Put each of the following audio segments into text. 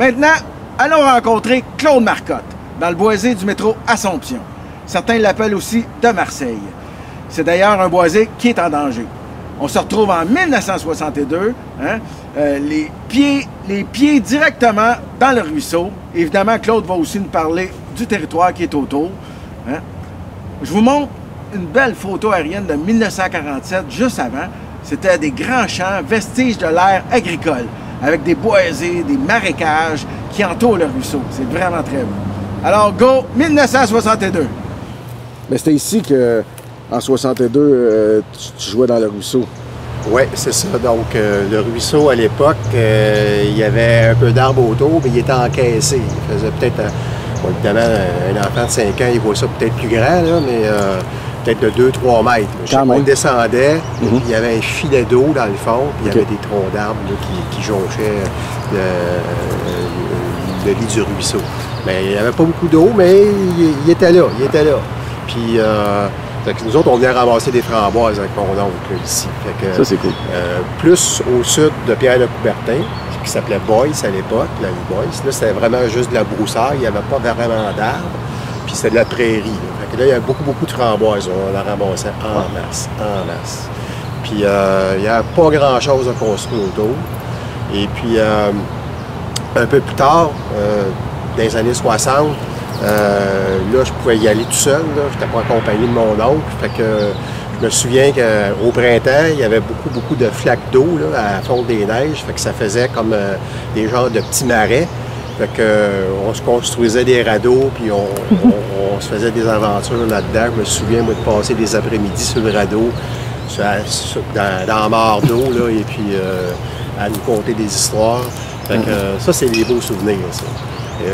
Maintenant, allons rencontrer Claude Marcotte, dans le boisé du métro Assomption. Certains l'appellent aussi de Marseille. C'est d'ailleurs un boisé qui est en danger. On se retrouve en 1962, les pieds directement dans le ruisseau. Évidemment, Claude va aussi nous parler du territoire qui est autour. Je vous montre une belle photo aérienne de 1947, juste avant. C'était des grands champs, vestiges de l'ère agricole, avec des boisés, des marécages qui entourent le ruisseau. C'est vraiment très beau. Alors, go, 1962. Mais c'était ici que, en 62, tu jouais dans le ruisseau. Oui, c'est ça. Donc, le ruisseau, à l'époque, il y avait un peu d'arbres autour, mais il était encaissé. Il faisait peut-être, évidemment, un enfant de 5 ans, il voit ça peut-être plus grand, là, mais peut-être de 2-3 mètres. On descendait, puis il y avait un filet d'eau dans le fond, puis il y avait des troncs d'arbres qui jonchaient le lit du ruisseau. Mais il n'y avait pas beaucoup d'eau, mais il était là, Puis, fait que nous autres, on venait ramasser des framboises avec mon oncle ici. Fait que, ça, c'est cool. Plus au sud de Pierre-de-Coubertin, qui s'appelait Boyce à l'époque, la rue Boyce. Là, c'était vraiment juste de la broussaille, il n'y avait pas vraiment d'arbres. Puis c'était de la prairie. Là. Fait que là, il y avait beaucoup de framboises. On en ramassait en masse. Puis il n'y avait pas grand-chose à construire autour. Et puis, un peu plus tard, dans les années 60, là, je pouvais y aller tout seul. Je n'étais pas accompagné de mon oncle. Fait que je me souviens qu'au printemps, il y avait beaucoup de flaques d'eau à la fonte des neiges. Fait que ça faisait comme des genres de petits marais. Fait que on se construisait des radeaux, puis on se faisait des aventures là-dedans. Je me souviens, moi, de passer des après-midi sur le radeau, dans la mare d'eau, et puis à nous conter des histoires. Fait que ça, c'est des beaux souvenirs, ça.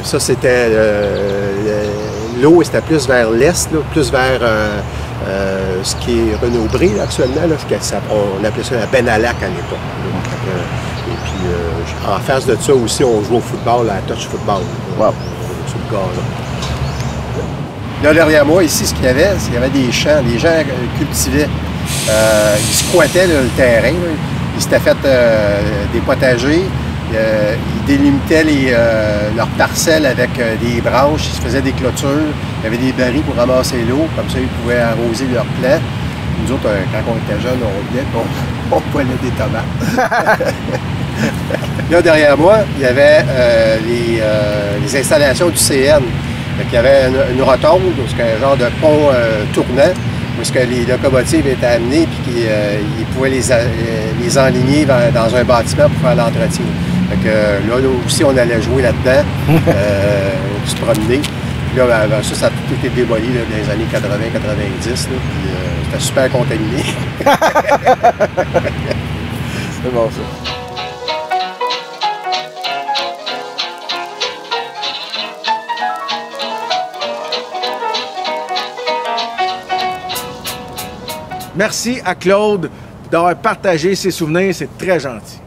Ça, c'était... l'eau, c'était plus vers l'est, plus vers ce qui est Renaud-Bré actuellement. On appelait ça la Benalac à l'époque. Et puis, en face de ça aussi, on jouait au football, à touch football, sur le gazon. Là, derrière moi, ici, ce qu'il y avait, c'est qu'il y avait des champs. Les gens cultivaient. Ils squattaient le terrain. Ils s'étaient fait des potagers. Ils délimitaient leurs parcelles avec des branches, ils se faisaient des clôtures, il y avait des barils pour ramasser l'eau, comme ça ils pouvaient arroser leurs plants. Nous autres, quand on était jeunes, on venait et on poilait des tomates. Là, derrière moi, il y avait les installations du CN. Il y avait une rotonde, un genre de pont tournant, où les locomotives étaient amenées et qu'ils pouvaient les enligner dans un bâtiment pour faire l'entretien. Fait que là aussi, on allait jouer là-dedans, se promener. Puis là, ça a tout été démoli là, dans les années 80-90. C'était super contaminé. C'est bon, ça. Merci à Claude d'avoir partagé ses souvenirs, c'est très gentil.